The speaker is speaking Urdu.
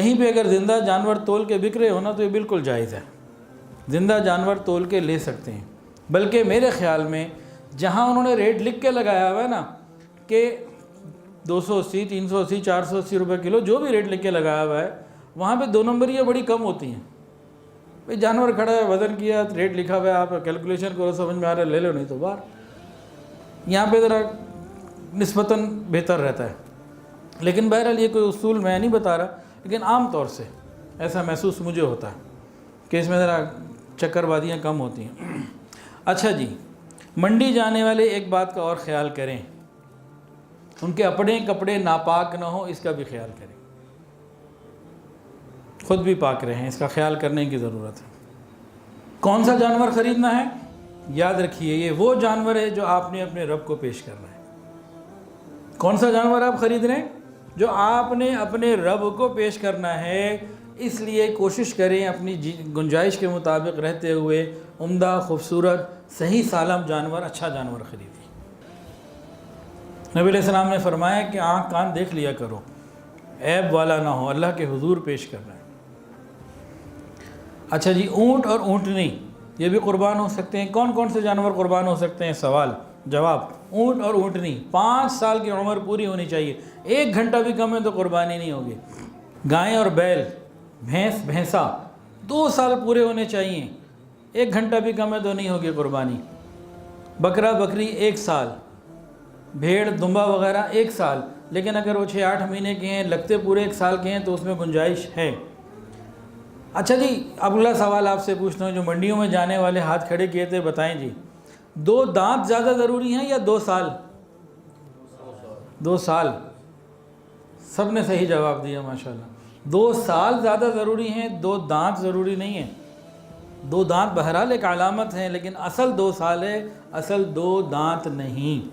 کہیں پہ اگر زندہ جانور تول کے بک رہے ہو نا تو یہ بالکل جائز ہے، زندہ جانور تول کے لے سکتے ہیں۔ بلکہ میرے خیال میں جہاں انہوں نے ریٹ لکھ کے لگایا ہوا ہے نا کہ 280 380 480 روپے کلو، جو بھی ریٹ لکھ کے لگایا ہوا ہے، وہاں پہ 2 نمبریاں بڑی کم ہوتی ہیں۔ بھئی جانور کھڑا ہے، وزن کیا، ریٹ لکھا ہوا ہے، آپ کیلکولیشن کرو، سمجھ میں آ رہا ہے لے لو، نہیں تو باہر۔ یہاں پہ ذرا نسبتاً بہتر رہتا ہے۔ لیکن بہرحال یہ کوئی اصول میں نہیں بتا رہا، لیکن عام طور سے ایسا محسوس مجھے ہوتا ہے کہ اس میں ذرا چکر بازیاں کم ہوتی ہیں۔ اچھا جی، منڈی جانے والے ایک بات کا اور خیال کریں، ان کے اپنے کپڑے ناپاک نہ ہوں، اس کا بھی خیال کریں، خود بھی پاک رہیں، اس کا خیال کرنے کی ضرورت ہے۔ کون سا جانور خریدنا ہے؟ یاد رکھیے یہ وہ جانور ہے جو آپ نے اپنے رب کو پیش کرنا ہے۔ کون سا جانور آپ خرید رہے ہیں؟ جو آپ نے اپنے رب کو پیش کرنا ہے۔ اس لیے کوشش کریں اپنی گنجائش کے مطابق رہتے ہوئے عمدہ، خوبصورت، صحیح سالم جانور، اچھا جانور خریدیں۔ نبی علیہ السلام نے فرمایا کہ آنکھ کان دیکھ لیا کرو، عیب والا نہ ہو، اللہ کے حضور پیش کرنا ہے۔ اچھا جی، اونٹ اور اونٹنی یہ بھی قربان ہو سکتے ہیں۔ کون کون سے جانور قربان ہو سکتے ہیں؟ سوال جواب، اونٹ اور اونٹنی 5 سال کی عمر پوری ہونی چاہیے، 1 گھنٹہ بھی کم ہے تو قربانی نہیں ہوگی۔ گائیں اور بیل، بھینس بھینسا 2 سال پورے ہونے چاہیے، 1 گھنٹہ بھی کم ہے تو نہیں ہوگی قربانی۔ بکرا بکری 1 سال، بھیڑ دمبا وغیرہ 1 سال، لیکن اگر وہ 6-8 مہینے کے ہیں، لگتے پورے 1 سال کے ہیں تو اس میں گنجائش ہے۔ اچھا جی، اب اگلا سوال آپ سے پوچھتا ہوں، جو منڈیوں میں جانے والے ہاتھ کھڑے کیے تھے، بتائیں جی 2 دانت زیادہ ضروری ہیں یا 2 سال؟ 2 سال، سب نے صحیح جواب دیا ماشاءاللہ۔ 2 سال زیادہ ضروری ہیں، 2 دانت ضروری نہیں ہیں۔ 2 دانت بہرحال ایک علامت ہیں، لیکن اصل 2 سال ہے، اصل 2 دانت نہیں۔